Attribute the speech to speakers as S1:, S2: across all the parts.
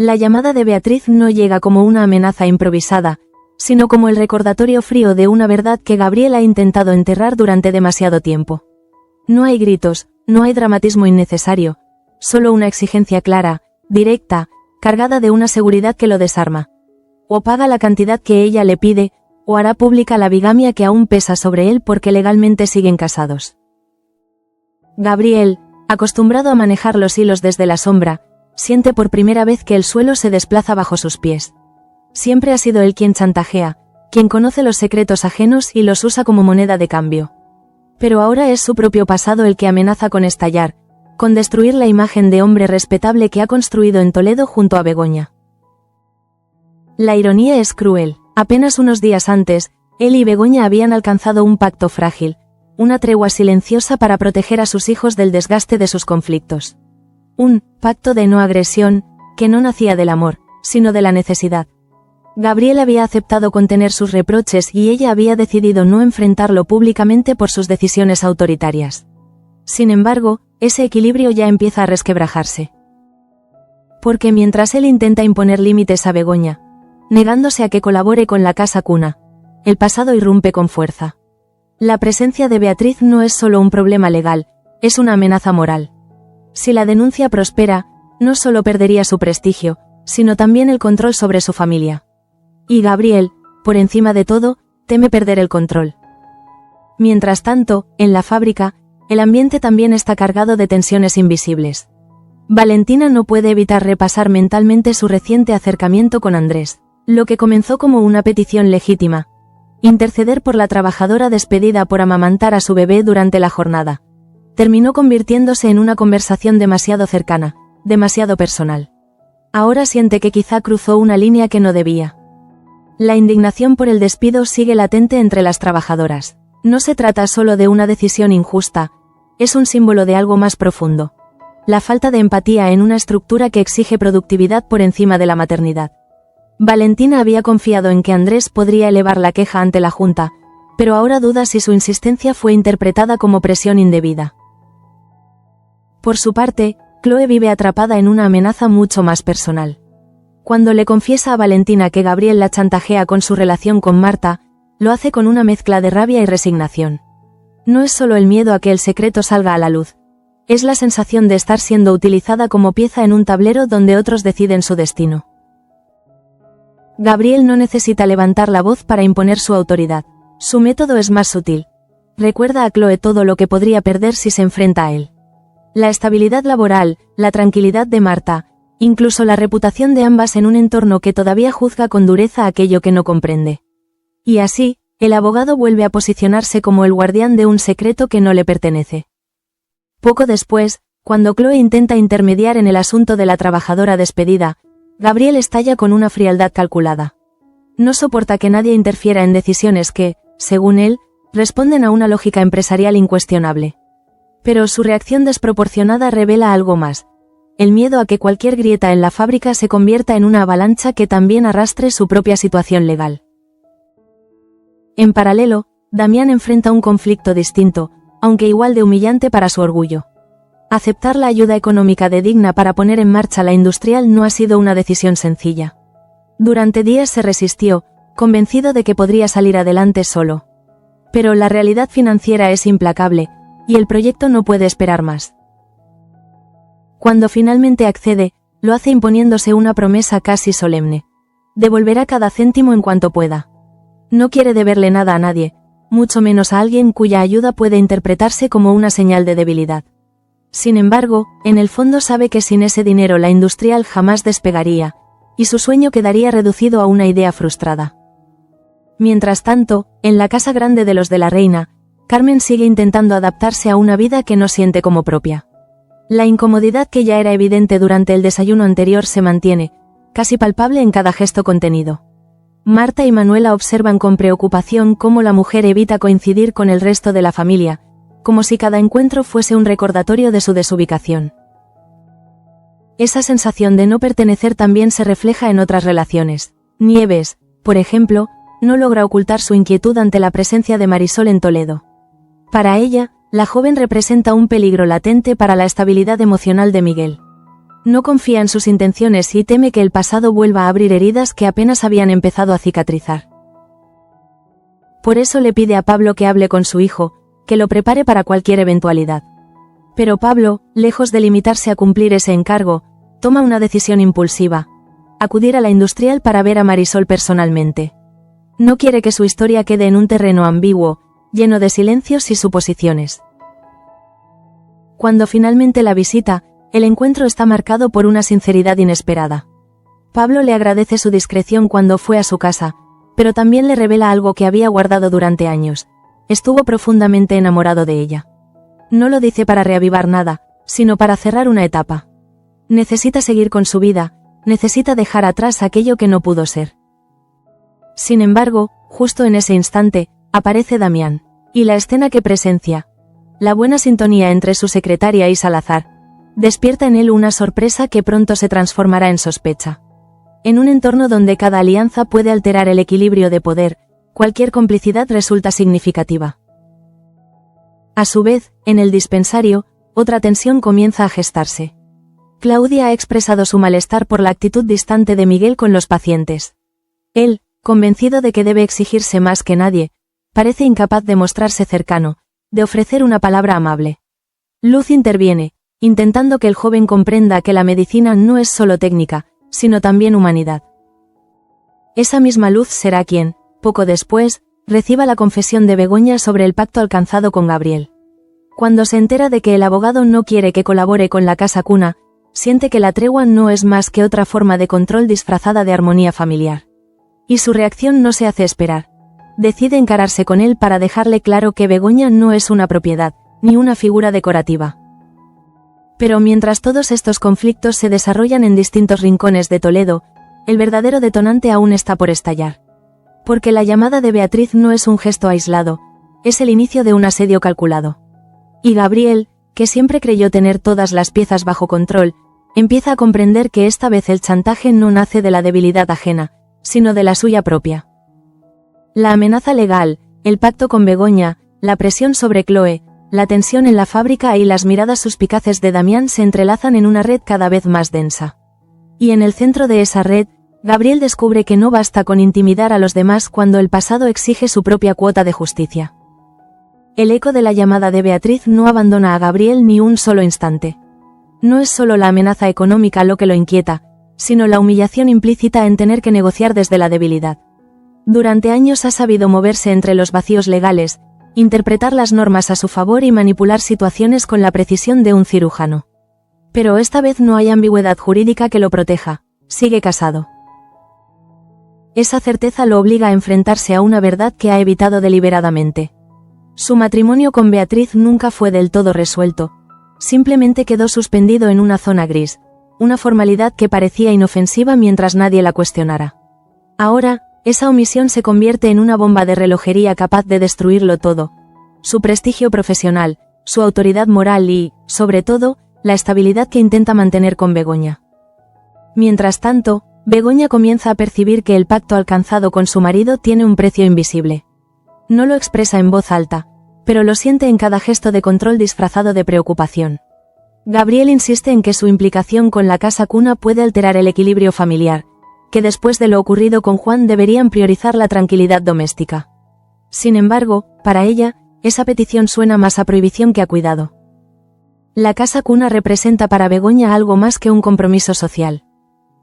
S1: La llamada de Beatriz no llega como una amenaza improvisada, sino como el recordatorio frío de una verdad que Gabriel ha intentado enterrar durante demasiado tiempo. No hay gritos, no hay dramatismo innecesario, solo una exigencia clara, directa, cargada de una seguridad que lo desarma. O paga la cantidad que ella le pide, o hará pública la bigamia que aún pesa sobre él porque legalmente siguen casados. Gabriel, acostumbrado a manejar los hilos desde la sombra, siente por primera vez que el suelo se desplaza bajo sus pies. Siempre ha sido él quien chantajea, quien conoce los secretos ajenos y los usa como moneda de cambio. Pero ahora es su propio pasado el que amenaza con estallar, con destruir la imagen de hombre respetable que ha construido en Toledo junto a Begoña. La ironía es cruel. Apenas unos días antes, él y Begoña habían alcanzado un pacto frágil, una tregua silenciosa para proteger a sus hijos del desgaste de sus conflictos. Un pacto de no agresión, que no nacía del amor, sino de la necesidad. Gabriel había aceptado contener sus reproches y ella había decidido no enfrentarlo públicamente por sus decisiones autoritarias. Sin embargo, ese equilibrio ya empieza a resquebrajarse. Porque mientras él intenta imponer límites a Begoña, negándose a que colabore con la casa cuna, el pasado irrumpe con fuerza. La presencia de Beatriz no es solo un problema legal, es una amenaza moral. Si la denuncia prospera, no solo perdería su prestigio, sino también el control sobre su familia. Y Gabriel, por encima de todo, teme perder el control. Mientras tanto, en la fábrica, el ambiente también está cargado de tensiones invisibles. Valentina no puede evitar repasar mentalmente su reciente acercamiento con Andrés. Lo que comenzó como una petición legítima, interceder por la trabajadora despedida por amamantar a su bebé durante la jornada, terminó convirtiéndose en una conversación demasiado cercana, demasiado personal. Ahora siente que quizá cruzó una línea que no debía. La indignación por el despido sigue latente entre las trabajadoras. No se trata solo de una decisión injusta, es un símbolo de algo más profundo. La falta de empatía en una estructura que exige productividad por encima de la maternidad. Valentina había confiado en que Andrés podría elevar la queja ante la Junta, pero ahora duda si su insistencia fue interpretada como presión indebida. Por su parte, Chloe vive atrapada en una amenaza mucho más personal. Cuando le confiesa a Valentina que Gabriel la chantajea con su relación con Marta, lo hace con una mezcla de rabia y resignación. No es solo el miedo a que el secreto salga a la luz, es la sensación de estar siendo utilizada como pieza en un tablero donde otros deciden su destino. Gabriel no necesita levantar la voz para imponer su autoridad. Su método es más sutil. Recuerda a Chloe todo lo que podría perder si se enfrenta a él. La estabilidad laboral, la tranquilidad de Marta, incluso la reputación de ambas en un entorno que todavía juzga con dureza aquello que no comprende. Y así, el abogado vuelve a posicionarse como el guardián de un secreto que no le pertenece. Poco después, cuando Chloe intenta intermediar en el asunto de la trabajadora despedida, Gabriel estalla con una frialdad calculada. No soporta que nadie interfiera en decisiones que, según él, responden a una lógica empresarial incuestionable. Pero su reacción desproporcionada revela algo más: el miedo a que cualquier grieta en la fábrica se convierta en una avalancha que también arrastre su propia situación legal. En paralelo, Damián enfrenta un conflicto distinto, aunque igual de humillante para su orgullo. Aceptar la ayuda económica de Digna para poner en marcha la industrial no ha sido una decisión sencilla. Durante días se resistió, convencido de que podría salir adelante solo. Pero la realidad financiera es implacable, y el proyecto no puede esperar más. Cuando finalmente accede, lo hace imponiéndose una promesa casi solemne. Devolverá cada céntimo en cuanto pueda. No quiere deberle nada a nadie, mucho menos a alguien cuya ayuda puede interpretarse como una señal de debilidad. Sin embargo, en el fondo sabe que sin ese dinero la industrial jamás despegaría, y su sueño quedaría reducido a una idea frustrada. Mientras tanto, en la casa grande de los de la Reina, Carmen sigue intentando adaptarse a una vida que no siente como propia. La incomodidad que ya era evidente durante el desayuno anterior se mantiene, casi palpable en cada gesto contenido. Marta y Manuela observan con preocupación cómo la mujer evita coincidir con el resto de la familia, como si cada encuentro fuese un recordatorio de su desubicación. Esa sensación de no pertenecer también se refleja en otras relaciones. Nieves, por ejemplo, no logra ocultar su inquietud ante la presencia de Marisol en Toledo. Para ella, la joven representa un peligro latente para la estabilidad emocional de Miguel. No confía en sus intenciones y teme que el pasado vuelva a abrir heridas que apenas habían empezado a cicatrizar. Por eso le pide a Pablo que hable con su hijo, que lo prepare para cualquier eventualidad. Pero Pablo, lejos de limitarse a cumplir ese encargo, toma una decisión impulsiva: acudir a la industrial para ver a Marisol personalmente. No quiere que su historia quede en un terreno ambiguo, lleno de silencios y suposiciones. Cuando finalmente la visita, el encuentro está marcado por una sinceridad inesperada. Pablo le agradece su discreción cuando fue a su casa, pero también le revela algo que había guardado durante años: estuvo profundamente enamorado de ella. No lo dice para reavivar nada, sino para cerrar una etapa. Necesita seguir con su vida, necesita dejar atrás aquello que no pudo ser. Sin embargo, justo en ese instante, aparece Damián, y la escena que presencia, la buena sintonía entre su secretaria y Salazar, despierta en él una sorpresa que pronto se transformará en sospecha. En un entorno donde cada alianza puede alterar el equilibrio de poder, cualquier complicidad resulta significativa. A su vez, en el dispensario, otra tensión comienza a gestarse. Claudia ha expresado su malestar por la actitud distante de Miguel con los pacientes. Él, convencido de que debe exigirse más que nadie, parece incapaz de mostrarse cercano, de ofrecer una palabra amable. Luz interviene, intentando que el joven comprenda que la medicina no es solo técnica, sino también humanidad. Esa misma Luz será quien, poco después, reciba la confesión de Begoña sobre el pacto alcanzado con Gabriel. Cuando se entera de que el abogado no quiere que colabore con la casa cuna, siente que la tregua no es más que otra forma de control disfrazada de armonía familiar. Y su reacción no se hace esperar. Decide encararse con él para dejarle claro que Begoña no es una propiedad, ni una figura decorativa. Pero mientras todos estos conflictos se desarrollan en distintos rincones de Toledo, el verdadero detonante aún está por estallar. Porque la llamada de Beatriz no es un gesto aislado, es el inicio de un asedio calculado. Y Gabriel, que siempre creyó tener todas las piezas bajo control, empieza a comprender que esta vez el chantaje no nace de la debilidad ajena, sino de la suya propia. La amenaza legal, el pacto con Begoña, la presión sobre Chloe, la tensión en la fábrica y las miradas suspicaces de Damián se entrelazan en una red cada vez más densa. Y en el centro de esa red, Gabriel descubre que no basta con intimidar a los demás cuando el pasado exige su propia cuota de justicia. El eco de la llamada de Beatriz no abandona a Gabriel ni un solo instante. No es solo la amenaza económica lo que lo inquieta, sino la humillación implícita en tener que negociar desde la debilidad. Durante años ha sabido moverse entre los vacíos legales, interpretar las normas a su favor y manipular situaciones con la precisión de un cirujano. Pero esta vez no hay ambigüedad jurídica que lo proteja: sigue casado. Esa certeza lo obliga a enfrentarse a una verdad que ha evitado deliberadamente. Su matrimonio con Beatriz nunca fue del todo resuelto, simplemente quedó suspendido en una zona gris, una formalidad que parecía inofensiva mientras nadie la cuestionara. Ahora, esa omisión se convierte en una bomba de relojería capaz de destruirlo todo: su prestigio profesional, su autoridad moral y, sobre todo, la estabilidad que intenta mantener con Begoña. Mientras tanto, Begoña comienza a percibir que el pacto alcanzado con su marido tiene un precio invisible. No lo expresa en voz alta, pero lo siente en cada gesto de control disfrazado de preocupación. Gabriel insiste en que su implicación con la casa cuna puede alterar el equilibrio familiar, que después de lo ocurrido con Juan deberían priorizar la tranquilidad doméstica. Sin embargo, para ella, esa petición suena más a prohibición que a cuidado. La casa cuna representa para Begoña algo más que un compromiso social.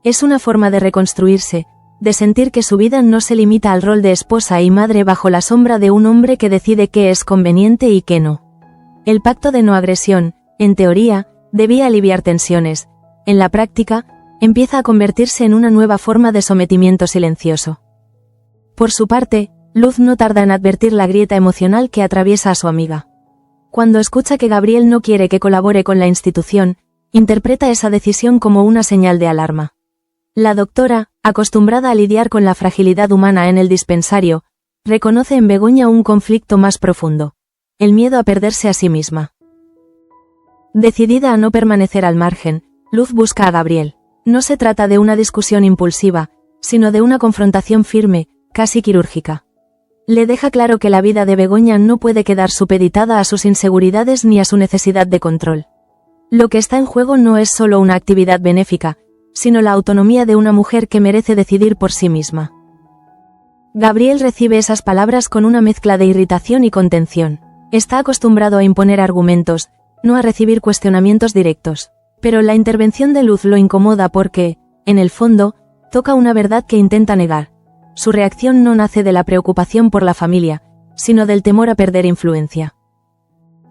S1: Es una forma de reconstruirse, de sentir que su vida no se limita al rol de esposa y madre bajo la sombra de un hombre que decide qué es conveniente y qué no. El pacto de no agresión, en teoría, debía aliviar tensiones. En la práctica, empieza a convertirse en una nueva forma de sometimiento silencioso. Por su parte, Luz no tarda en advertir la grieta emocional que atraviesa a su amiga. Cuando escucha que Gabriel no quiere que colabore con la institución, interpreta esa decisión como una señal de alarma. La doctora, acostumbrada a lidiar con la fragilidad humana en el dispensario, reconoce en Begoña un conflicto más profundo: el miedo a perderse a sí misma. Decidida a no permanecer al margen, Luz busca a Gabriel. No se trata de una discusión impulsiva, sino de una confrontación firme, casi quirúrgica. Le deja claro que la vida de Begoña no puede quedar supeditada a sus inseguridades ni a su necesidad de control. Lo que está en juego no es solo una actividad benéfica, sino la autonomía de una mujer que merece decidir por sí misma. Gabriel recibe esas palabras con una mezcla de irritación y contención. Está acostumbrado a imponer argumentos, no a recibir cuestionamientos directos. Pero la intervención de Luz lo incomoda porque, en el fondo, toca una verdad que intenta negar. Su reacción no nace de la preocupación por la familia, sino del temor a perder influencia.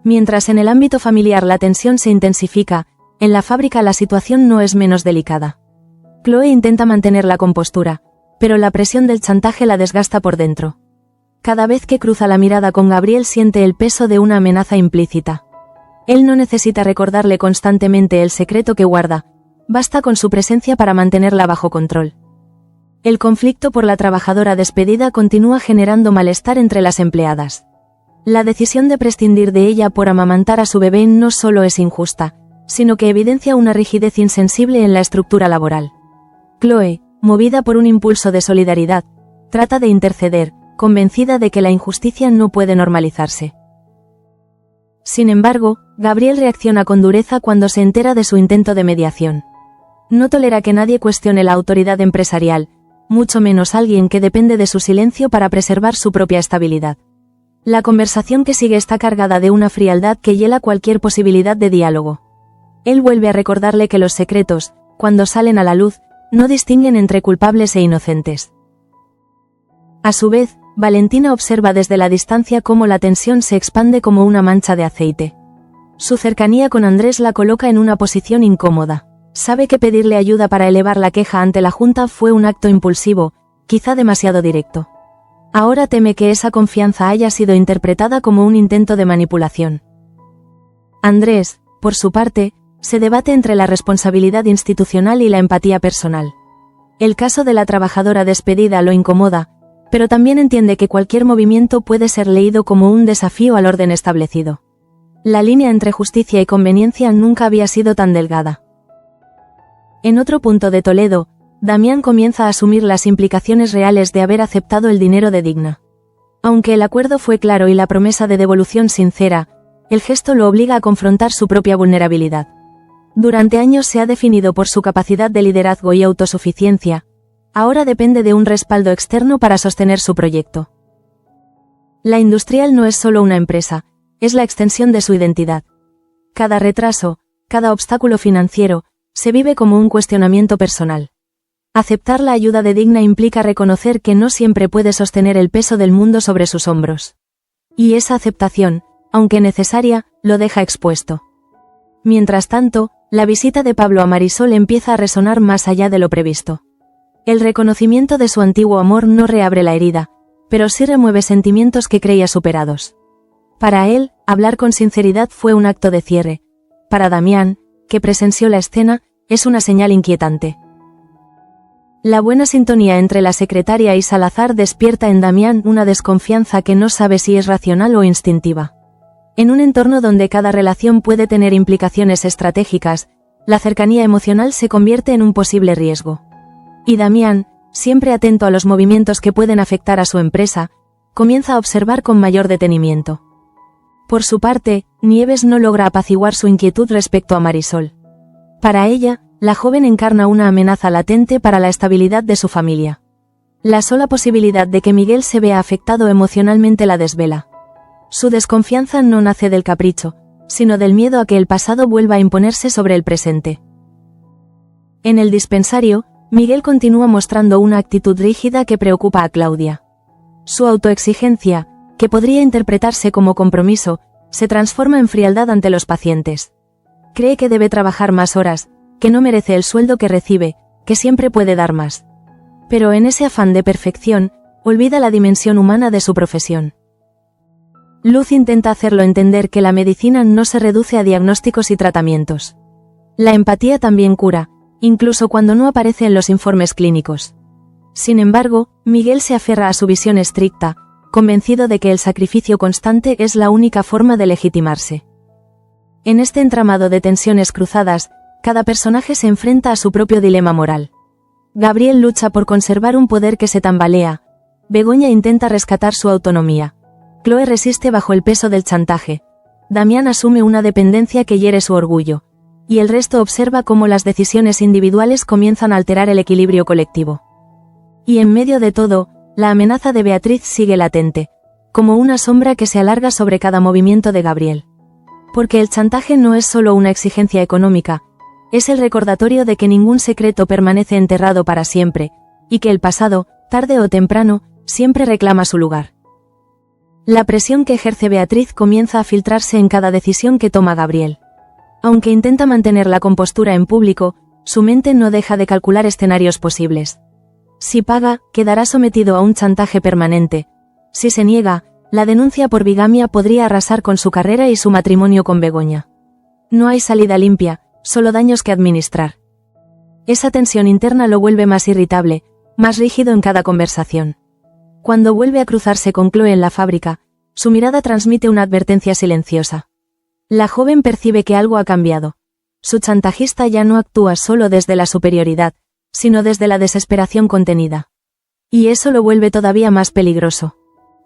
S1: Mientras en el ámbito familiar la tensión se intensifica, en la fábrica la situación no es menos delicada. Chloe intenta mantener la compostura, pero la presión del chantaje la desgasta por dentro. Cada vez que cruza la mirada con Gabriel siente el peso de una amenaza implícita. Él no necesita recordarle constantemente el secreto que guarda, basta con su presencia para mantenerla bajo control. El conflicto por la trabajadora despedida continúa generando malestar entre las empleadas. La decisión de prescindir de ella por amamantar a su bebé no solo es injusta, sino que evidencia una rigidez insensible en la estructura laboral. Chloe, movida por un impulso de solidaridad, trata de interceder, convencida de que la injusticia no puede normalizarse. Sin embargo, Gabriel reacciona con dureza cuando se entera de su intento de mediación. No tolera que nadie cuestione la autoridad empresarial, mucho menos alguien que depende de su silencio para preservar su propia estabilidad. La conversación que sigue está cargada de una frialdad que hiela cualquier posibilidad de diálogo. Él vuelve a recordarle que los secretos, cuando salen a la luz, no distinguen entre culpables e inocentes. A su vez, Valentina observa desde la distancia cómo la tensión se expande como una mancha de aceite. Su cercanía con Andrés la coloca en una posición incómoda. Sabe que pedirle ayuda para elevar la queja ante la Junta fue un acto impulsivo, quizá demasiado directo. Ahora teme que esa confianza haya sido interpretada como un intento de manipulación. Andrés, por su parte, se debate entre la responsabilidad institucional y la empatía personal. El caso de la trabajadora despedida lo incomoda, pero también entiende que cualquier movimiento puede ser leído como un desafío al orden establecido. La línea entre justicia y conveniencia nunca había sido tan delgada. En otro punto de Toledo, Damián comienza a asumir las implicaciones reales de haber aceptado el dinero de Digna. Aunque el acuerdo fue claro y la promesa de devolución sincera, el gesto lo obliga a confrontar su propia vulnerabilidad. Durante años se ha definido por su capacidad de liderazgo y autosuficiencia. Ahora depende de un respaldo externo para sostener su proyecto. La industrial no es solo una empresa, es la extensión de su identidad. Cada retraso, cada obstáculo financiero, se vive como un cuestionamiento personal. Aceptar la ayuda de Digna implica reconocer que no siempre puede sostener el peso del mundo sobre sus hombros. Y esa aceptación, aunque necesaria, lo deja expuesto. Mientras tanto, la visita de Pablo a Marisol empieza a resonar más allá de lo previsto. El reconocimiento de su antiguo amor no reabre la herida, pero sí remueve sentimientos que creía superados. Para él, hablar con sinceridad fue un acto de cierre. Para Damián, que presenció la escena, es una señal inquietante. La buena sintonía entre la secretaria y Salazar despierta en Damián una desconfianza que no sabe si es racional o instintiva. En un entorno donde cada relación puede tener implicaciones estratégicas, la cercanía emocional se convierte en un posible riesgo. Y Damián, siempre atento a los movimientos que pueden afectar a su empresa, comienza a observar con mayor detenimiento. Por su parte, Nieves no logra apaciguar su inquietud respecto a Marisol. Para ella, la joven encarna una amenaza latente para la estabilidad de su familia. La sola posibilidad de que Miguel se vea afectado emocionalmente la desvela. Su desconfianza no nace del capricho, sino del miedo a que el pasado vuelva a imponerse sobre el presente. En el dispensario, Miguel continúa mostrando una actitud rígida que preocupa a Claudia. Su autoexigencia, que podría interpretarse como compromiso, se transforma en frialdad ante los pacientes. Cree que debe trabajar más horas, que no merece el sueldo que recibe, que siempre puede dar más. Pero en ese afán de perfección, olvida la dimensión humana de su profesión. Luz intenta hacerlo entender que la medicina no se reduce a diagnósticos y tratamientos. La empatía también cura, incluso cuando no aparece en los informes clínicos. Sin embargo, Miguel se aferra a su visión estricta, convencido de que el sacrificio constante es la única forma de legitimarse. En este entramado de tensiones cruzadas, cada personaje se enfrenta a su propio dilema moral. Gabriel lucha por conservar un poder que se tambalea. Begoña intenta rescatar su autonomía. Chloe resiste bajo el peso del chantaje. Damián asume una dependencia que hiere su orgullo. y el resto observa cómo las decisiones individuales comienzan a alterar el equilibrio colectivo. Y en medio de todo, la amenaza de Beatriz sigue latente, como una sombra que se alarga sobre cada movimiento de Gabriel. Porque el chantaje no es solo una exigencia económica, es el recordatorio de que ningún secreto permanece enterrado para siempre, y que el pasado, tarde o temprano, siempre reclama su lugar. La presión que ejerce Beatriz comienza a filtrarse en cada decisión que toma Gabriel. Aunque intenta mantener la compostura en público, su mente no deja de calcular escenarios posibles. Si paga, quedará sometido a un chantaje permanente. Si se niega, la denuncia por bigamia podría arrasar con su carrera y su matrimonio con Begoña. No hay salida limpia, solo daños que administrar. Esa tensión interna lo vuelve más irritable, más rígido en cada conversación. Cuando vuelve a cruzarse con Chloe en la fábrica, su mirada transmite una advertencia silenciosa. La joven percibe que algo ha cambiado. Su chantajista ya no actúa solo desde la superioridad, sino desde la desesperación contenida. Y eso lo vuelve todavía más peligroso.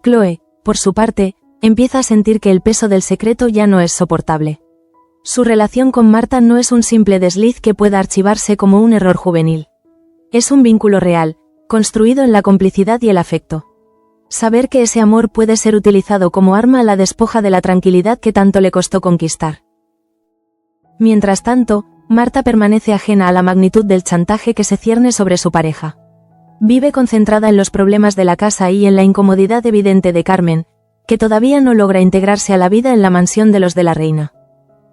S1: Chloe, por su parte, empieza a sentir que el peso del secreto ya no es soportable. Su relación con Marta no es un simple desliz que pueda archivarse como un error juvenil. Es un vínculo real, construido en la complicidad y el afecto. Saber que ese amor puede ser utilizado como arma la despoja de la tranquilidad que tanto le costó conquistar. Mientras tanto, Marta permanece ajena a la magnitud del chantaje que se cierne sobre su pareja. Vive concentrada en los problemas de la casa y en la incomodidad evidente de Carmen, que todavía no logra integrarse a la vida en la mansión de los de la reina.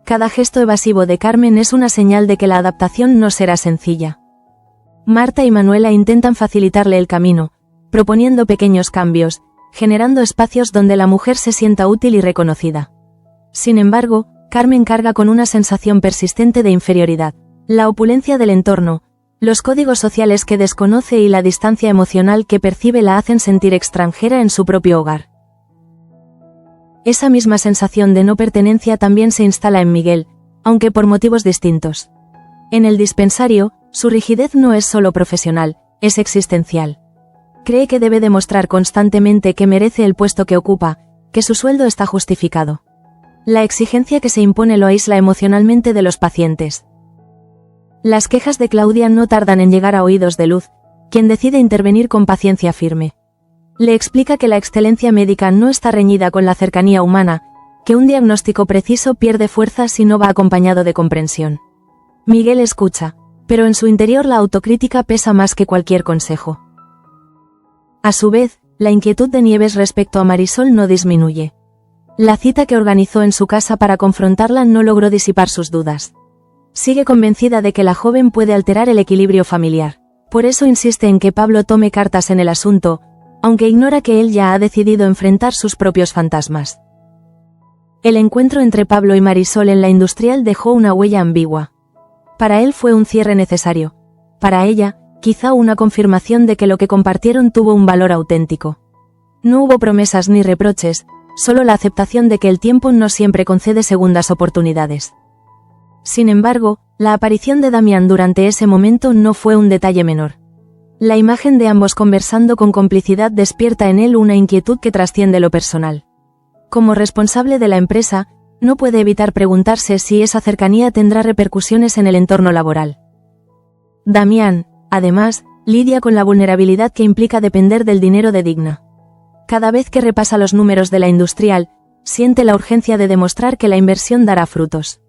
S1: Cada gesto evasivo de Carmen es una señal de que la adaptación no será sencilla. Marta y Manuela intentan facilitarle el camino, proponiendo pequeños cambios, generando espacios donde la mujer se sienta útil y reconocida. Sin embargo, Carmen carga con una sensación persistente de inferioridad, la opulencia del entorno, los códigos sociales que desconoce y la distancia emocional que percibe la hacen sentir extranjera en su propio hogar. Esa misma sensación de no pertenencia también se instala en Miguel, aunque por motivos distintos. En el dispensario, su rigidez no es solo profesional, es existencial. Cree que debe demostrar constantemente que merece el puesto que ocupa, que su sueldo está justificado. La exigencia que se impone lo aísla emocionalmente de los pacientes. Las quejas de Claudia no tardan en llegar a oídos de Luz, quien decide intervenir con paciencia firme. Le explica que la excelencia médica no está reñida con la cercanía humana, que un diagnóstico preciso pierde fuerza si no va acompañado de comprensión. Miguel escucha, pero en su interior la autocrítica pesa más que cualquier consejo. A su vez, la inquietud de Nieves respecto a Marisol no disminuye. La cita que organizó en su casa para confrontarla no logró disipar sus dudas. Sigue convencida de que la joven puede alterar el equilibrio familiar. Por eso insiste en que Pablo tome cartas en el asunto, aunque ignora que él ya ha decidido enfrentar sus propios fantasmas. El encuentro entre Pablo y Marisol en la industrial dejó una huella ambigua. Para él fue un cierre necesario. Para ella, quizá una confirmación de que lo que compartieron tuvo un valor auténtico. No hubo promesas ni reproches, solo la aceptación de que el tiempo no siempre concede segundas oportunidades. Sin embargo, la aparición de Damián durante ese momento no fue un detalle menor. La imagen de ambos conversando con complicidad despierta en él una inquietud que trasciende lo personal. Como responsable de la empresa, no puede evitar preguntarse si esa cercanía tendrá repercusiones en el entorno laboral. Damián, además, lidia con la vulnerabilidad que implica depender del dinero de Digna. Cada vez que repasa los números de la industrial, siente la urgencia de demostrar que la inversión dará frutos.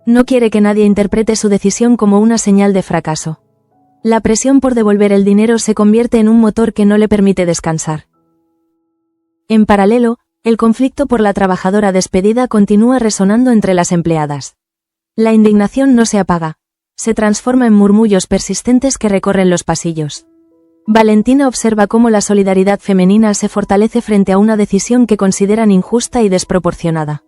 S1: No quiere que nadie interprete su decisión como una señal de fracaso. La presión por devolver el dinero se convierte en un motor que no le permite descansar. En paralelo, el conflicto por la trabajadora despedida continúa resonando entre las empleadas. La indignación no se apaga, se transforma en murmullos persistentes que recorren los pasillos. Valentina observa cómo la solidaridad femenina se fortalece frente a una decisión que consideran injusta y desproporcionada.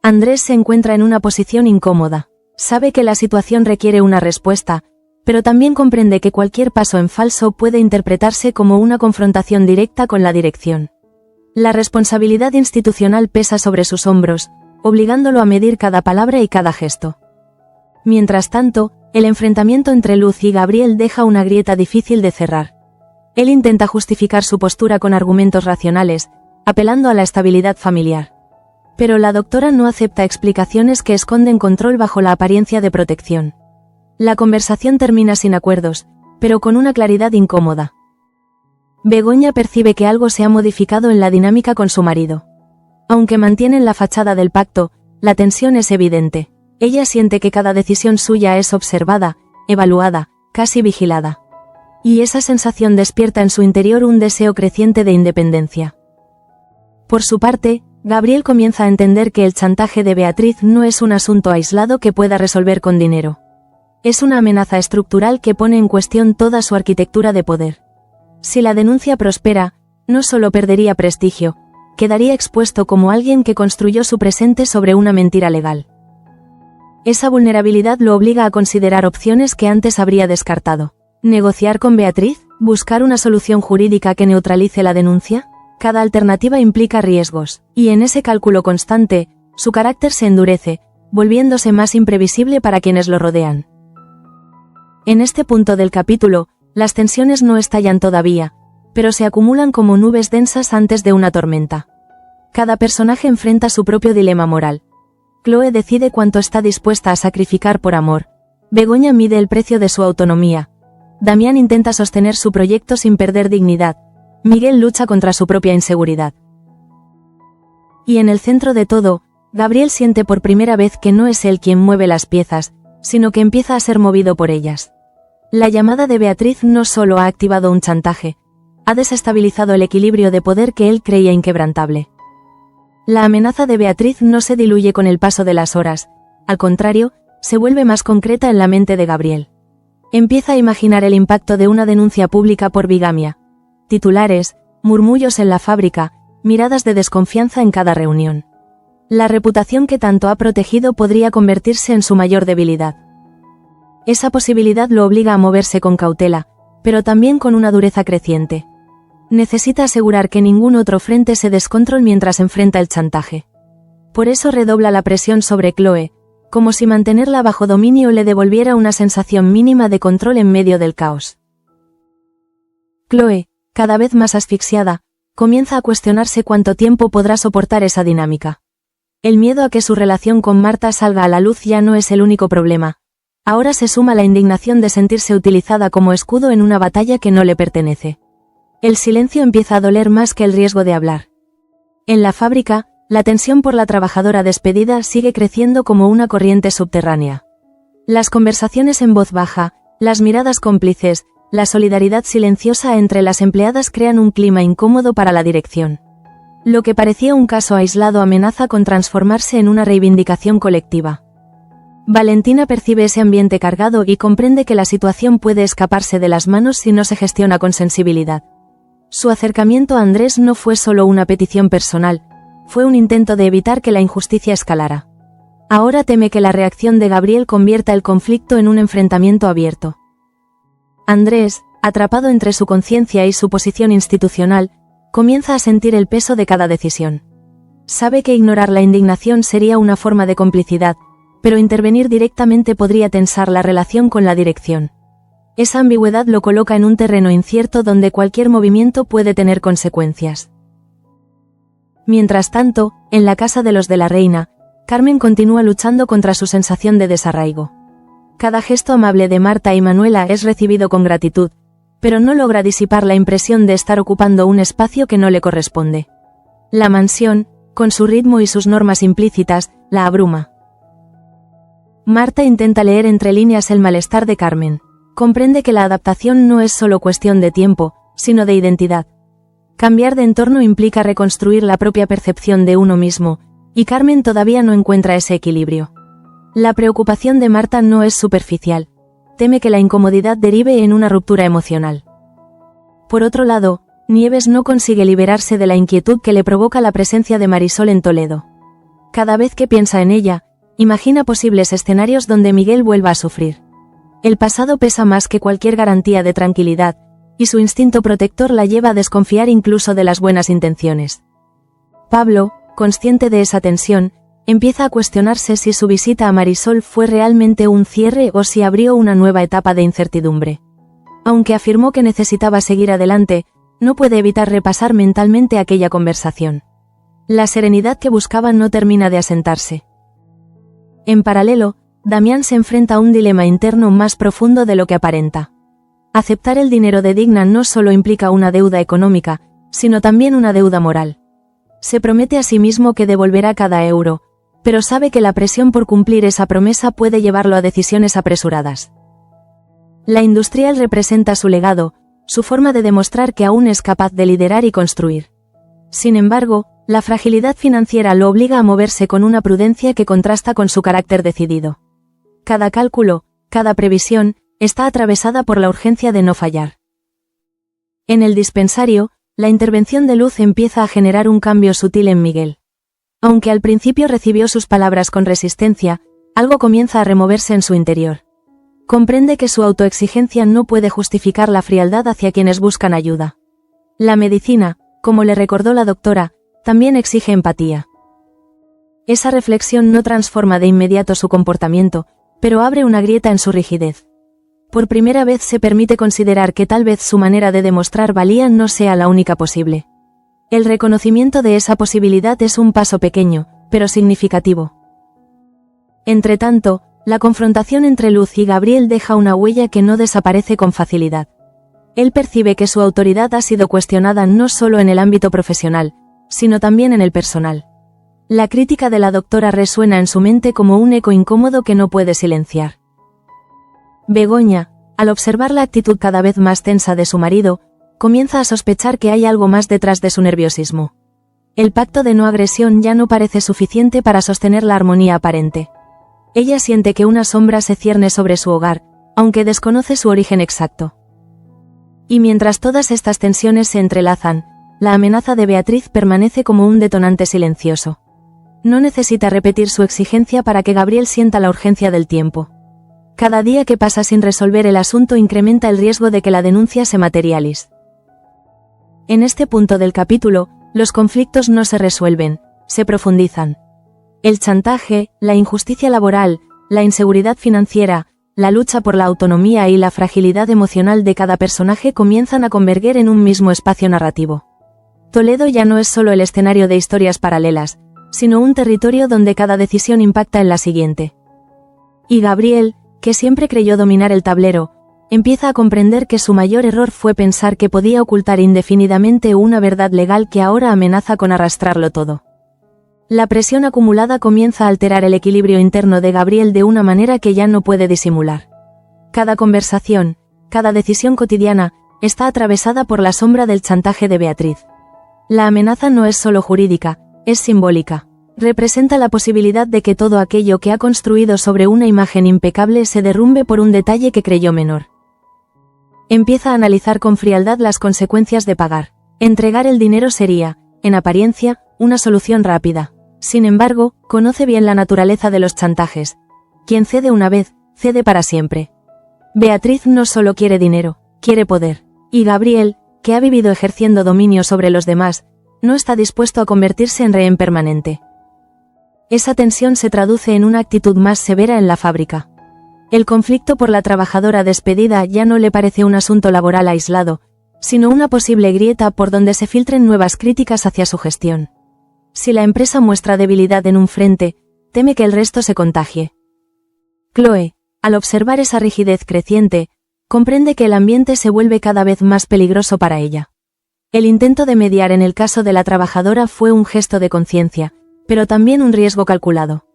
S1: Andrés se encuentra en una posición incómoda. Sabe que la situación requiere una respuesta, pero también comprende que cualquier paso en falso puede interpretarse como una confrontación directa con la dirección. La responsabilidad institucional pesa sobre sus hombros, obligándolo a medir cada palabra y cada gesto. Mientras tanto, el enfrentamiento entre Luz y Gabriel deja una grieta difícil de cerrar. Él intenta justificar su postura con argumentos racionales, apelando a la estabilidad familiar. Pero la doctora no acepta explicaciones que esconden control bajo la apariencia de protección. La conversación termina sin acuerdos, pero con una claridad incómoda. Begoña percibe que algo se ha modificado en la dinámica con su marido. Aunque mantienen la fachada del pacto, la tensión es evidente. Ella siente que cada decisión suya es observada, evaluada, casi vigilada. Y esa sensación despierta en su interior un deseo creciente de independencia. Por su parte, Gabriel comienza a entender que el chantaje de Beatriz no es un asunto aislado que pueda resolver con dinero. Es una amenaza estructural que pone en cuestión toda su arquitectura de poder. Si la denuncia prospera, no solo perdería prestigio, quedaría expuesto como alguien que construyó su presente sobre una mentira legal. Esa vulnerabilidad lo obliga a considerar opciones que antes habría descartado. ¿Negociar con Beatriz? ¿Buscar una solución jurídica que neutralice la denuncia? Cada alternativa implica riesgos, y en ese cálculo constante, su carácter se endurece, volviéndose más imprevisible para quienes lo rodean. En este punto del capítulo, las tensiones no estallan todavía, pero se acumulan como nubes densas antes de una tormenta. Cada personaje enfrenta su propio dilema moral. Chloe decide cuánto está dispuesta a sacrificar por amor. Begoña mide el precio de su autonomía. Damián intenta sostener su proyecto sin perder dignidad. Miguel lucha contra su propia inseguridad. Y en el centro de todo, Gabriel siente por primera vez que no es él quien mueve las piezas, sino que empieza a ser movido por ellas. La llamada de Beatriz no solo ha activado un chantaje, ha desestabilizado el equilibrio de poder que él creía inquebrantable. La amenaza de Beatriz no se diluye con el paso de las horas, al contrario, se vuelve más concreta en la mente de Gabriel. Empieza a imaginar el impacto de una denuncia pública por bigamia. Titulares, murmullos en la fábrica, miradas de desconfianza en cada reunión. La reputación que tanto ha protegido podría convertirse en su mayor debilidad. Esa posibilidad lo obliga a moverse con cautela, pero también con una dureza creciente. Necesita asegurar que ningún otro frente se descontrole mientras enfrenta el chantaje. Por eso redobla la presión sobre Chloe, como si mantenerla bajo dominio le devolviera una sensación mínima de control en medio del caos. Chloe, cada vez más asfixiada, comienza a cuestionarse cuánto tiempo podrá soportar esa dinámica. El miedo a que su relación con Marta salga a la luz ya no es el único problema. Ahora se suma la indignación de sentirse utilizada como escudo en una batalla que no le pertenece. El silencio empieza a doler más que el riesgo de hablar. En la fábrica, la tensión por la trabajadora despedida sigue creciendo como una corriente subterránea. Las conversaciones en voz baja, las miradas cómplices, la solidaridad silenciosa entre las empleadas crean un clima incómodo para la dirección. Lo que parecía un caso aislado amenaza con transformarse en una reivindicación colectiva. Valentina percibe ese ambiente cargado y comprende que la situación puede escaparse de las manos si no se gestiona con sensibilidad. Su acercamiento a Andrés no fue solo una petición personal, fue un intento de evitar que la injusticia escalara. Ahora teme que la reacción de Gabriel convierta el conflicto en un enfrentamiento abierto. Andrés, atrapado entre su conciencia y su posición institucional, comienza a sentir el peso de cada decisión. Sabe que ignorar la indignación sería una forma de complicidad, pero intervenir directamente podría tensar la relación con la dirección. Esa ambigüedad lo coloca en un terreno incierto donde cualquier movimiento puede tener consecuencias. Mientras tanto, en la casa de los de la reina, Carmen continúa luchando contra su sensación de desarraigo. Cada gesto amable de Marta y Manuela es recibido con gratitud, pero no logra disipar la impresión de estar ocupando un espacio que no le corresponde. La mansión, con su ritmo y sus normas implícitas, la abruma. Marta intenta leer entre líneas el malestar de Carmen. Comprende que la adaptación no es solo cuestión de tiempo, sino de identidad. Cambiar de entorno implica reconstruir la propia percepción de uno mismo, y Carmen todavía no encuentra ese equilibrio. La preocupación de Marta no es superficial. Teme que la incomodidad derive en una ruptura emocional. Por otro lado, Nieves no consigue liberarse de la inquietud que le provoca la presencia de Marisol en Toledo. Cada vez que piensa en ella, imagina posibles escenarios donde Miguel vuelva a sufrir. El pasado pesa más que cualquier garantía de tranquilidad, y su instinto protector la lleva a desconfiar incluso de las buenas intenciones. Pablo, consciente de esa tensión, empieza a cuestionarse si su visita a Marisol fue realmente un cierre o si abrió una nueva etapa de incertidumbre. Aunque afirmó que necesitaba seguir adelante, no puede evitar repasar mentalmente aquella conversación. La serenidad que buscaba no termina de asentarse. En paralelo, Damián se enfrenta a un dilema interno más profundo de lo que aparenta. Aceptar el dinero de Digna no solo implica una deuda económica, sino también una deuda moral. Se promete a sí mismo que devolverá cada euro, pero sabe que la presión por cumplir esa promesa puede llevarlo a decisiones apresuradas. La industrial representa su legado, su forma de demostrar que aún es capaz de liderar y construir. Sin embargo, la fragilidad financiera lo obliga a moverse con una prudencia que contrasta con su carácter decidido. Cada cálculo, cada previsión, está atravesada por la urgencia de no fallar. En el dispensario, la intervención de luz empieza a generar un cambio sutil en Miguel. Aunque al principio recibió sus palabras con resistencia, algo comienza a removerse en su interior. Comprende que su autoexigencia no puede justificar la frialdad hacia quienes buscan ayuda. La medicina, como le recordó la doctora, también exige empatía. Esa reflexión no transforma de inmediato su comportamiento, pero abre una grieta en su rigidez. Por primera vez se permite considerar que tal vez su manera de demostrar valía no sea la única posible. El reconocimiento de esa posibilidad es un paso pequeño, pero significativo. Entretanto, la confrontación entre Luz y Gabriel deja una huella que no desaparece con facilidad. Él percibe que su autoridad ha sido cuestionada no solo en el ámbito profesional, sino también en el personal. La crítica de la doctora resuena en su mente como un eco incómodo que no puede silenciar. Begoña, al observar la actitud cada vez más tensa de su marido, comienza a sospechar que hay algo más detrás de su nerviosismo. El pacto de no agresión ya no parece suficiente para sostener la armonía aparente. Ella siente que una sombra se cierne sobre su hogar, aunque desconoce su origen exacto. Y mientras todas estas tensiones se entrelazan, la amenaza de Beatriz permanece como un detonante silencioso. No necesita repetir su exigencia para que Gabriel sienta la urgencia del tiempo. Cada día que pasa sin resolver el asunto incrementa el riesgo de que la denuncia se materialice. En este punto del capítulo, los conflictos no se resuelven, se profundizan. El chantaje, la injusticia laboral, la inseguridad financiera, la lucha por la autonomía y la fragilidad emocional de cada personaje comienzan a converger en un mismo espacio narrativo. Toledo ya no es solo el escenario de historias paralelas, sino un territorio donde cada decisión impacta en la siguiente. Y Gabriel, que siempre creyó dominar el tablero, empieza a comprender que su mayor error fue pensar que podía ocultar indefinidamente una verdad legal que ahora amenaza con arrastrarlo todo. La presión acumulada comienza a alterar el equilibrio interno de Gabriel de una manera que ya no puede disimular. Cada conversación, cada decisión cotidiana, está atravesada por la sombra del chantaje de Beatriz. La amenaza no es solo jurídica, es simbólica. Representa la posibilidad de que todo aquello que ha construido sobre una imagen impecable se derrumbe por un detalle que creyó menor. Empieza a analizar con frialdad las consecuencias de pagar. Entregar el dinero sería, en apariencia, una solución rápida. Sin embargo, conoce bien la naturaleza de los chantajes. Quien cede una vez, cede para siempre. Beatriz no solo quiere dinero, quiere poder. Y Gabriel, que ha vivido ejerciendo dominio sobre los demás, no está dispuesto a convertirse en rehén permanente. Esa tensión se traduce en una actitud más severa en la fábrica. El conflicto por la trabajadora despedida ya no le parece un asunto laboral aislado, sino una posible grieta por donde se filtren nuevas críticas hacia su gestión. Si la empresa muestra debilidad en un frente, teme que el resto se contagie. Chloe, al observar esa rigidez creciente, comprende que el ambiente se vuelve cada vez más peligroso para ella. El intento de mediar en el caso de la trabajadora fue un gesto de conciencia, pero también un riesgo calculado.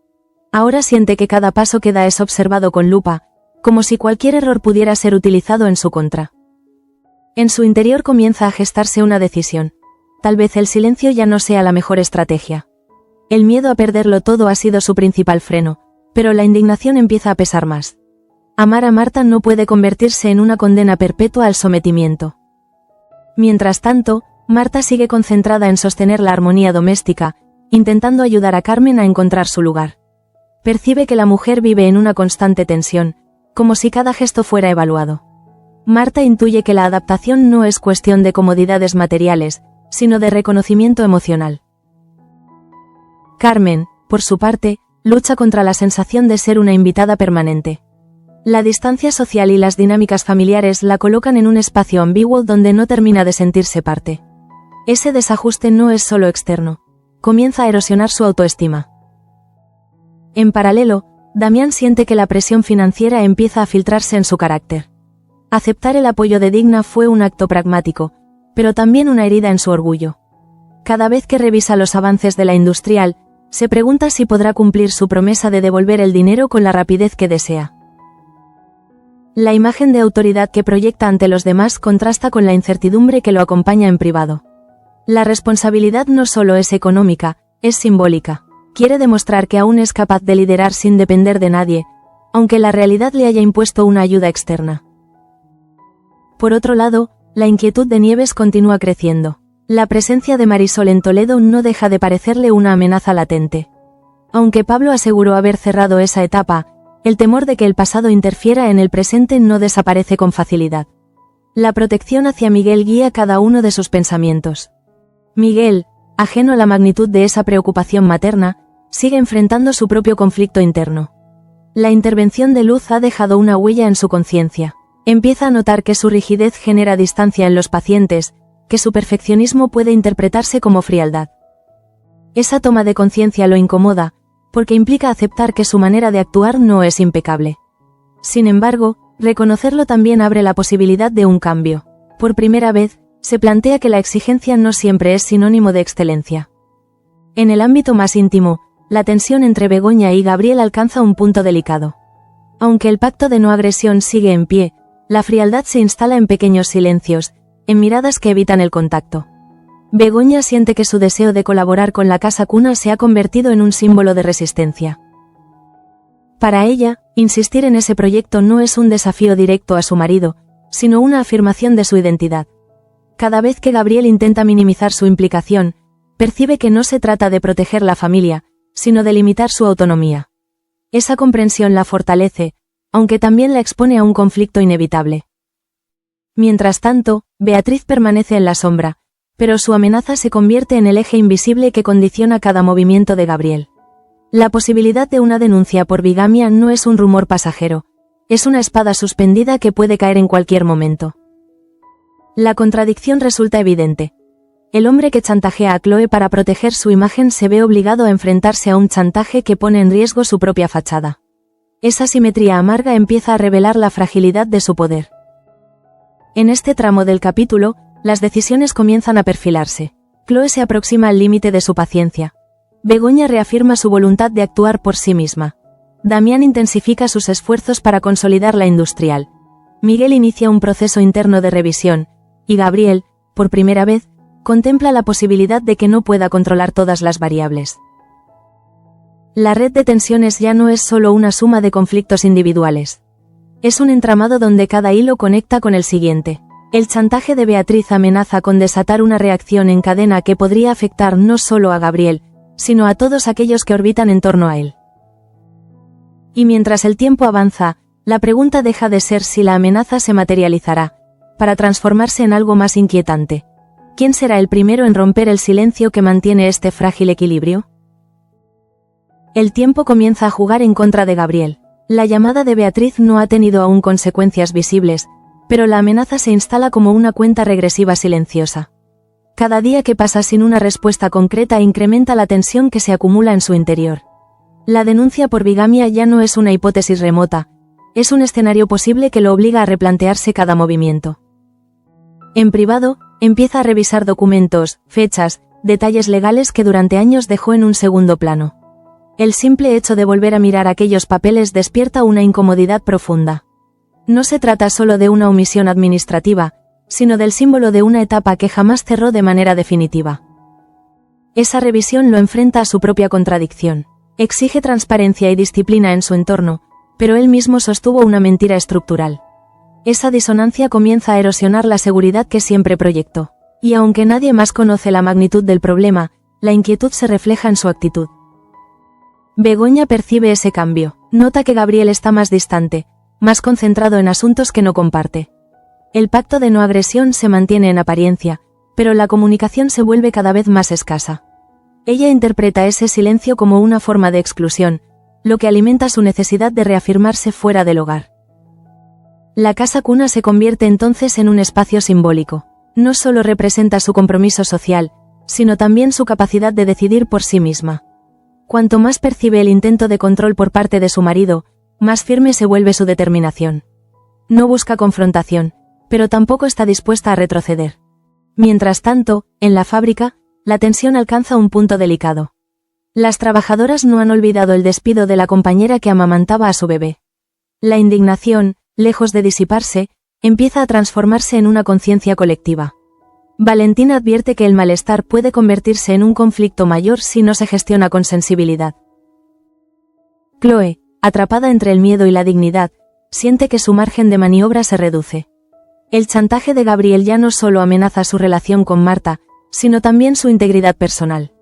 S1: Ahora siente que cada paso que da es observado con lupa, como si cualquier error pudiera ser utilizado en su contra. En su interior comienza a gestarse una decisión. Tal vez el silencio ya no sea la mejor estrategia. El miedo a perderlo todo ha sido su principal freno, pero la indignación empieza a pesar más. Amar a Marta no puede convertirse en una condena perpetua al sometimiento. Mientras tanto, Marta sigue concentrada en sostener la armonía doméstica, intentando ayudar a Carmen a encontrar su lugar. Percibe que la mujer vive en una constante tensión, como si cada gesto fuera evaluado. Marta intuye que la adaptación no es cuestión de comodidades materiales, sino de reconocimiento emocional. Carmen, por su parte, lucha contra la sensación de ser una invitada permanente. La distancia social y las dinámicas familiares la colocan en un espacio ambiguo donde no termina de sentirse parte. Ese desajuste no es solo externo. comienza a erosionar su autoestima. En paralelo, Damián siente que la presión financiera empieza a filtrarse en su carácter. Aceptar el apoyo de Digna fue un acto pragmático, pero también una herida en su orgullo. Cada vez que revisa los avances de la industrial, se pregunta si podrá cumplir su promesa de devolver el dinero con la rapidez que desea. La imagen de autoridad que proyecta ante los demás contrasta con la incertidumbre que lo acompaña en privado. La responsabilidad no solo es económica, es simbólica. Quiere demostrar que aún es capaz de liderar sin depender de nadie, aunque la realidad le haya impuesto una ayuda externa. Por otro lado, la inquietud de Nieves continúa creciendo. La presencia de Marisol en Toledo no deja de parecerle una amenaza latente. Aunque Pablo aseguró haber cerrado esa etapa, el temor de que el pasado interfiera en el presente no desaparece con facilidad. La protección hacia Miguel guía cada uno de sus pensamientos. Miguel, ajeno a la magnitud de esa preocupación materna, sigue enfrentando su propio conflicto interno. La intervención de Luz ha dejado una huella en su conciencia. Empieza a notar que su rigidez genera distancia en los pacientes, que su perfeccionismo puede interpretarse como frialdad. Esa toma de conciencia lo incomoda, porque implica aceptar que su manera de actuar no es impecable. Sin embargo, reconocerlo también abre la posibilidad de un cambio. Por primera vez, se plantea que la exigencia no siempre es sinónimo de excelencia. En el ámbito más íntimo, la tensión entre Begoña y Gabriel alcanza un punto delicado. Aunque el pacto de no agresión sigue en pie, la frialdad se instala en pequeños silencios, en miradas que evitan el contacto. Begoña siente que su deseo de colaborar con la casa cuna se ha convertido en un símbolo de resistencia. Para ella, insistir en ese proyecto no es un desafío directo a su marido, sino una afirmación de su identidad. Cada vez que Gabriel intenta minimizar su implicación, percibe que no se trata de proteger la familia, sino de limitar su autonomía. Esa comprensión la fortalece, aunque también la expone a un conflicto inevitable. Mientras tanto, Beatriz permanece en la sombra, pero su amenaza se convierte en el eje invisible que condiciona cada movimiento de Gabriel. La posibilidad de una denuncia por bigamia no es un rumor pasajero, es una espada suspendida que puede caer en cualquier momento. La contradicción resulta evidente. El hombre que chantajea a Chloe para proteger su imagen se ve obligado a enfrentarse a un chantaje que pone en riesgo su propia fachada. Esa simetría amarga empieza a revelar la fragilidad de su poder. En este tramo del capítulo, las decisiones comienzan a perfilarse. Chloe se aproxima al límite de su paciencia. Begoña reafirma su voluntad de actuar por sí misma. Damián intensifica sus esfuerzos para consolidar la industrial. Miguel inicia un proceso interno de revisión, y Gabriel, por primera vez, contempla la posibilidad de que no pueda controlar todas las variables. La red de tensiones ya no es solo una suma de conflictos individuales. Es un entramado donde cada hilo conecta con el siguiente. El chantaje de Beatriz amenaza con desatar una reacción en cadena que podría afectar no solo a Gabriel, sino a todos aquellos que orbitan en torno a él. Y mientras el tiempo avanza, la pregunta deja de ser si la amenaza se materializará, para transformarse en algo más inquietante. ¿Quién será el primero en romper el silencio que mantiene este frágil equilibrio? El tiempo comienza a jugar en contra de Gabriel. La llamada de Beatriz no ha tenido aún consecuencias visibles, pero la amenaza se instala como una cuenta regresiva silenciosa. Cada día que pasa sin una respuesta concreta incrementa la tensión que se acumula en su interior. La denuncia por bigamia ya no es una hipótesis remota, es un escenario posible que lo obliga a replantearse cada movimiento. En privado, empieza a revisar documentos, fechas, detalles legales que durante años dejó en un segundo plano. El simple hecho de volver a mirar aquellos papeles despierta una incomodidad profunda. No se trata solo de una omisión administrativa, sino del símbolo de una etapa que jamás cerró de manera definitiva. Esa revisión lo enfrenta a su propia contradicción. Exige transparencia y disciplina en su entorno, pero él mismo sostuvo una mentira estructural. Esa disonancia comienza a erosionar la seguridad que siempre proyectó. Y aunque nadie más conoce la magnitud del problema, la inquietud se refleja en su actitud. Begoña percibe ese cambio, nota que Gabriel está más distante, más concentrado en asuntos que no comparte. El pacto de no agresión se mantiene en apariencia, pero la comunicación se vuelve cada vez más escasa. Ella interpreta ese silencio como una forma de exclusión, lo que alimenta su necesidad de reafirmarse fuera del hogar. La casa cuna se convierte entonces en un espacio simbólico. No solo representa su compromiso social, sino también su capacidad de decidir por sí misma. Cuanto más percibe el intento de control por parte de su marido, más firme se vuelve su determinación. No busca confrontación, pero tampoco está dispuesta a retroceder. Mientras tanto, en la fábrica, la tensión alcanza un punto delicado. Las trabajadoras no han olvidado el despido de la compañera que amamantaba a su bebé. La indignación, lejos de disiparse, empieza a transformarse en una conciencia colectiva. Valentina advierte que el malestar puede convertirse en un conflicto mayor si no se gestiona con sensibilidad. Chloe, atrapada entre el miedo y la dignidad, siente que su margen de maniobra se reduce. El chantaje de Gabriel ya no solo amenaza su relación con Marta, sino también su integridad personal.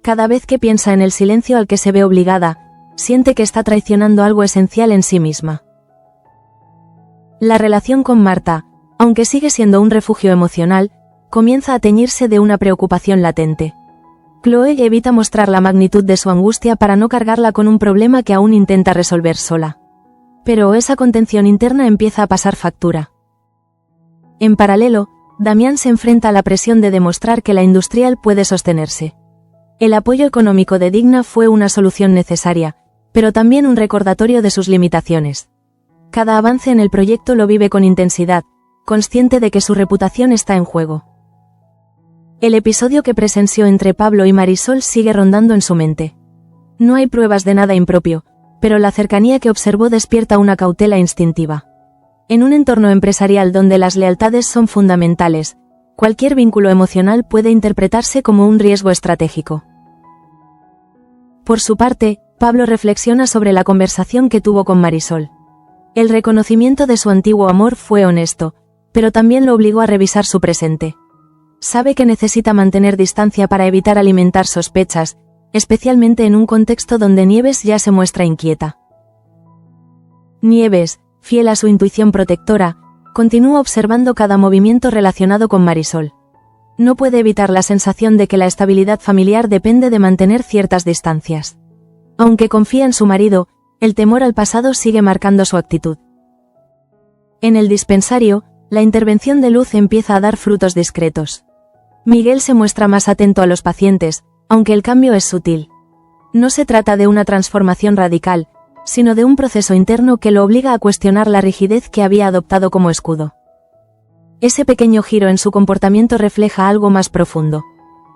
S1: Cada vez que piensa en el silencio al que se ve obligada, siente que está traicionando algo esencial en sí misma. La relación con Marta, aunque sigue siendo un refugio emocional, comienza a teñirse de una preocupación latente. Chloe evita mostrar la magnitud de su angustia para no cargarla con un problema que aún intenta resolver sola. Pero esa contención interna empieza a pasar factura. En paralelo, Damián se enfrenta a la presión de demostrar que la industrial puede sostenerse. El apoyo económico de Digna fue una solución necesaria, pero también un recordatorio de sus limitaciones. Cada avance en el proyecto lo vive con intensidad, consciente de que su reputación está en juego. El episodio que presenció entre Pablo y Marisol sigue rondando en su mente. No hay pruebas de nada impropio, pero la cercanía que observó despierta una cautela instintiva. En un entorno empresarial donde las lealtades son fundamentales, cualquier vínculo emocional puede interpretarse como un riesgo estratégico. Por su parte, Pablo reflexiona sobre la conversación que tuvo con Marisol. El reconocimiento de su antiguo amor fue honesto, pero también lo obligó a revisar su presente. Sabe que necesita mantener distancia para evitar alimentar sospechas, especialmente en un contexto donde Nieves ya se muestra inquieta. Nieves, fiel a su intuición protectora, continúa observando cada movimiento relacionado con Marisol. No puede evitar la sensación de que la estabilidad familiar depende de mantener ciertas distancias. Aunque confía en su marido, el temor al pasado sigue marcando su actitud. En el dispensario, la intervención de Luz empieza a dar frutos discretos. Miguel se muestra más atento a los pacientes, aunque el cambio es sutil. No se trata de una transformación radical, sino de un proceso interno que lo obliga a cuestionar la rigidez que había adoptado como escudo. Ese pequeño giro en su comportamiento refleja algo más profundo: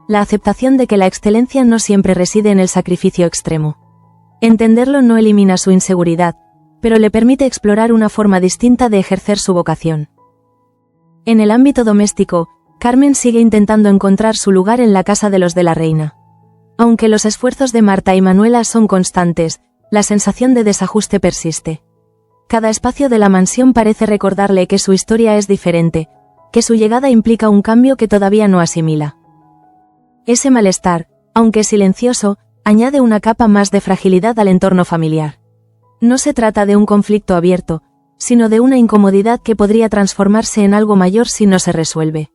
S1: la aceptación de que la excelencia no siempre reside en el sacrificio extremo. Entenderlo no elimina su inseguridad, pero le permite explorar una forma distinta de ejercer su vocación. En el ámbito doméstico, Carmen sigue intentando encontrar su lugar en la casa de los de la Reina. Aunque los esfuerzos de Marta y Manuela son constantes, la sensación de desajuste persiste. Cada espacio de la mansión parece recordarle que su historia es diferente, que su llegada implica un cambio que todavía no asimila. Ese malestar, aunque silencioso, añade una capa más de fragilidad al entorno familiar. No se trata de un conflicto abierto, sino de una incomodidad que podría transformarse en algo mayor si no se resuelve.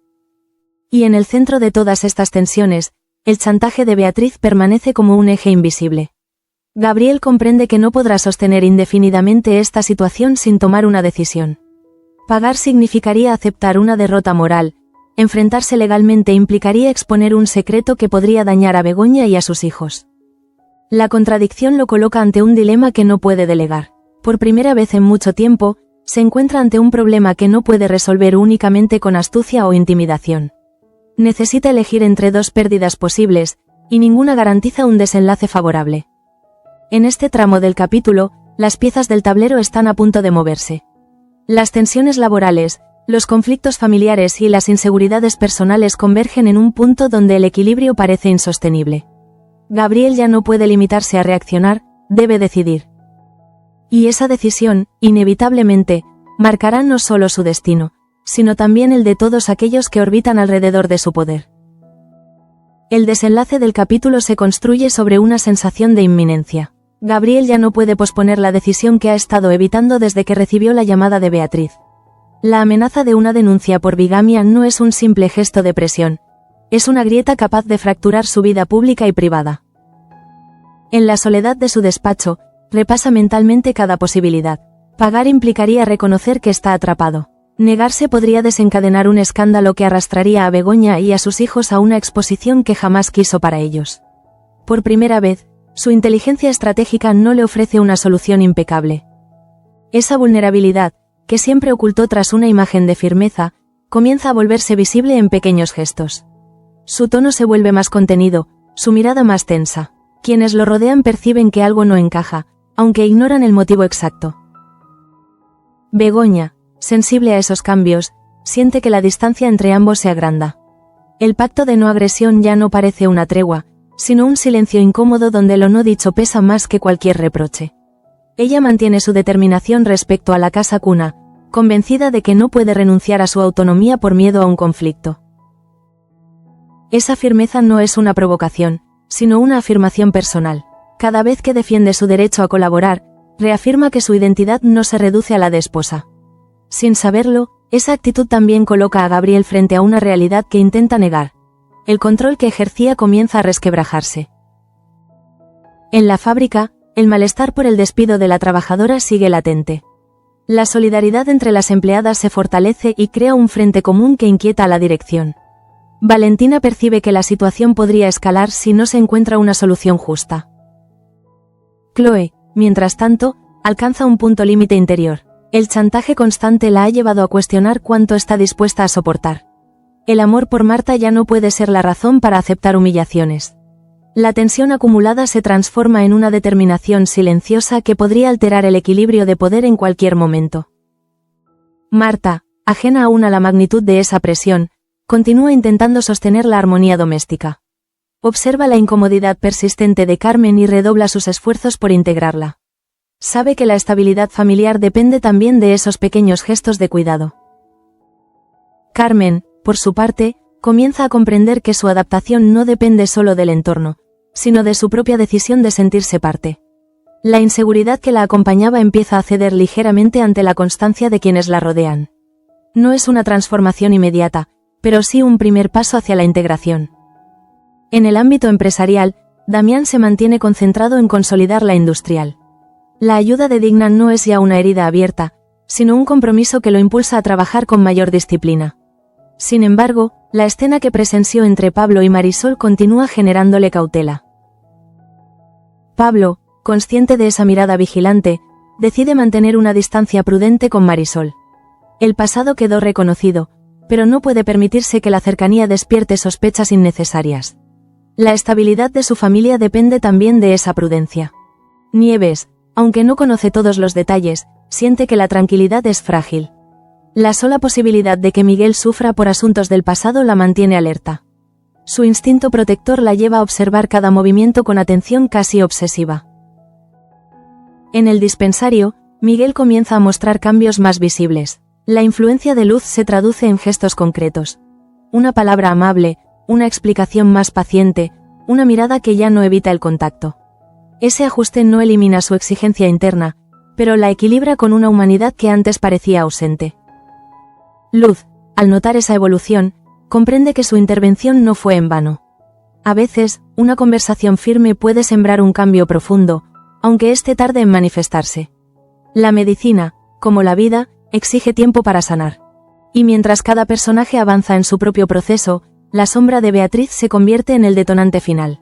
S1: Y en el centro de todas estas tensiones, el chantaje de Beatriz permanece como un eje invisible. Gabriel comprende que no podrá sostener indefinidamente esta situación sin tomar una decisión. Pagar significaría aceptar una derrota moral, enfrentarse legalmente implicaría exponer un secreto que podría dañar a Begoña y a sus hijos. La contradicción lo coloca ante un dilema que no puede delegar. Por primera vez en mucho tiempo, se encuentra ante un problema que no puede resolver únicamente con astucia o intimidación. Necesita elegir entre dos pérdidas posibles, y ninguna garantiza un desenlace favorable. En este tramo del capítulo, las piezas del tablero están a punto de moverse. Las tensiones laborales, los conflictos familiares y las inseguridades personales convergen en un punto donde el equilibrio parece insostenible. Gabriel ya no puede limitarse a reaccionar, debe decidir. Y esa decisión, inevitablemente, marcará no solo su destino, sino también el de todos aquellos que orbitan alrededor de su poder. El desenlace del capítulo se construye sobre una sensación de inminencia. Gabriel ya no puede posponer la decisión que ha estado evitando desde que recibió la llamada de Beatriz. La amenaza de una denuncia por bigamia no es un simple gesto de presión, es una grieta capaz de fracturar su vida pública y privada. En la soledad de su despacho, repasa mentalmente cada posibilidad. Pagar implicaría reconocer que está atrapado. Negarse podría desencadenar un escándalo que arrastraría a Begoña y a sus hijos a una exposición que jamás quiso para ellos. Por primera vez, su inteligencia estratégica no le ofrece una solución impecable. Esa vulnerabilidad, que siempre ocultó tras una imagen de firmeza, comienza a volverse visible en pequeños gestos. Su tono se vuelve más contenido, su mirada más tensa. Quienes lo rodean perciben que algo no encaja, aunque ignoran el motivo exacto. Begoña, sensible a esos cambios, siente que la distancia entre ambos se agranda. El pacto de no agresión ya no parece una tregua, sino un silencio incómodo donde lo no dicho pesa más que cualquier reproche. Ella mantiene su determinación respecto a la casa cuna, convencida de que no puede renunciar a su autonomía por miedo a un conflicto. Esa firmeza no es una provocación, sino una afirmación personal. Cada vez que defiende su derecho a colaborar, reafirma que su identidad no se reduce a la de esposa. Sin saberlo, esa actitud también coloca a Gabriel frente a una realidad que intenta negar. El control que ejercía comienza a resquebrajarse. En la fábrica, el malestar por el despido de la trabajadora sigue latente. La solidaridad entre las empleadas se fortalece y crea un frente común que inquieta a la dirección. Valentina percibe que la situación podría escalar si no se encuentra una solución justa. Chloe, mientras tanto, alcanza un punto límite interior. El chantaje constante la ha llevado a cuestionar cuánto está dispuesta a soportar. El amor por Marta ya no puede ser la razón para aceptar humillaciones. La tensión acumulada se transforma en una determinación silenciosa que podría alterar el equilibrio de poder en cualquier momento. Marta, ajena aún a la magnitud de esa presión, continúa intentando sostener la armonía doméstica. Observa la incomodidad persistente de Carmen y redobla sus esfuerzos por integrarla. Sabe que la estabilidad familiar depende también de esos pequeños gestos de cuidado. Carmen, por su parte, comienza a comprender que su adaptación no depende solo del entorno, sino de su propia decisión de sentirse parte. La inseguridad que la acompañaba empieza a ceder ligeramente ante la constancia de quienes la rodean. No es una transformación inmediata, pero sí un primer paso hacia la integración. En el ámbito empresarial, Damián se mantiene concentrado en consolidar la industrial. La ayuda de Digna no es ya una herida abierta, sino un compromiso que lo impulsa a trabajar con mayor disciplina. Sin embargo, la escena que presenció entre Pablo y Marisol continúa generándole cautela. Pablo, consciente de esa mirada vigilante, decide mantener una distancia prudente con Marisol. El pasado quedó reconocido, pero no puede permitirse que la cercanía despierte sospechas innecesarias. La estabilidad de su familia depende también de esa prudencia. Nieves, aunque no conoce todos los detalles, siente que la tranquilidad es frágil. La sola posibilidad de que Miguel sufra por asuntos del pasado la mantiene alerta. Su instinto protector la lleva a observar cada movimiento con atención casi obsesiva. En el dispensario, Miguel comienza a mostrar cambios más visibles. La influencia de Luz se traduce en gestos concretos. Una palabra amable, una explicación más paciente, una mirada que ya no evita el contacto. Ese ajuste no elimina su exigencia interna, pero la equilibra con una humanidad que antes parecía ausente. Luz, al notar esa evolución, comprende que su intervención no fue en vano. A veces, una conversación firme puede sembrar un cambio profundo, aunque éste tarde en manifestarse. La medicina, como la vida, exige tiempo para sanar. Y mientras cada personaje avanza en su propio proceso, la sombra de Beatriz se convierte en el detonante final.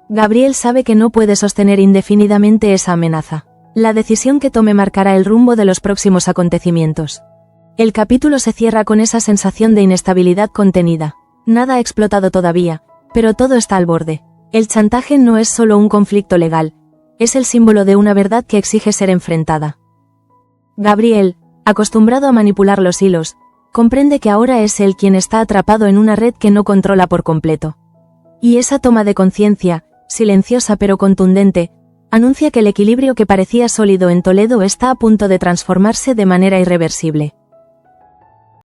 S1: Gabriel sabe que no puede sostener indefinidamente esa amenaza. La decisión que tome marcará el rumbo de los próximos acontecimientos. El capítulo se cierra con esa sensación de inestabilidad contenida. Nada ha explotado todavía, pero todo está al borde. El chantaje no es solo un conflicto legal, es el símbolo de una verdad que exige ser enfrentada. Gabriel, acostumbrado a manipular los hilos, comprende que ahora es él quien está atrapado en una red que no controla por completo. Y esa toma de conciencia, silenciosa pero contundente, anuncia que el equilibrio que parecía sólido en Toledo está a punto de transformarse de manera irreversible.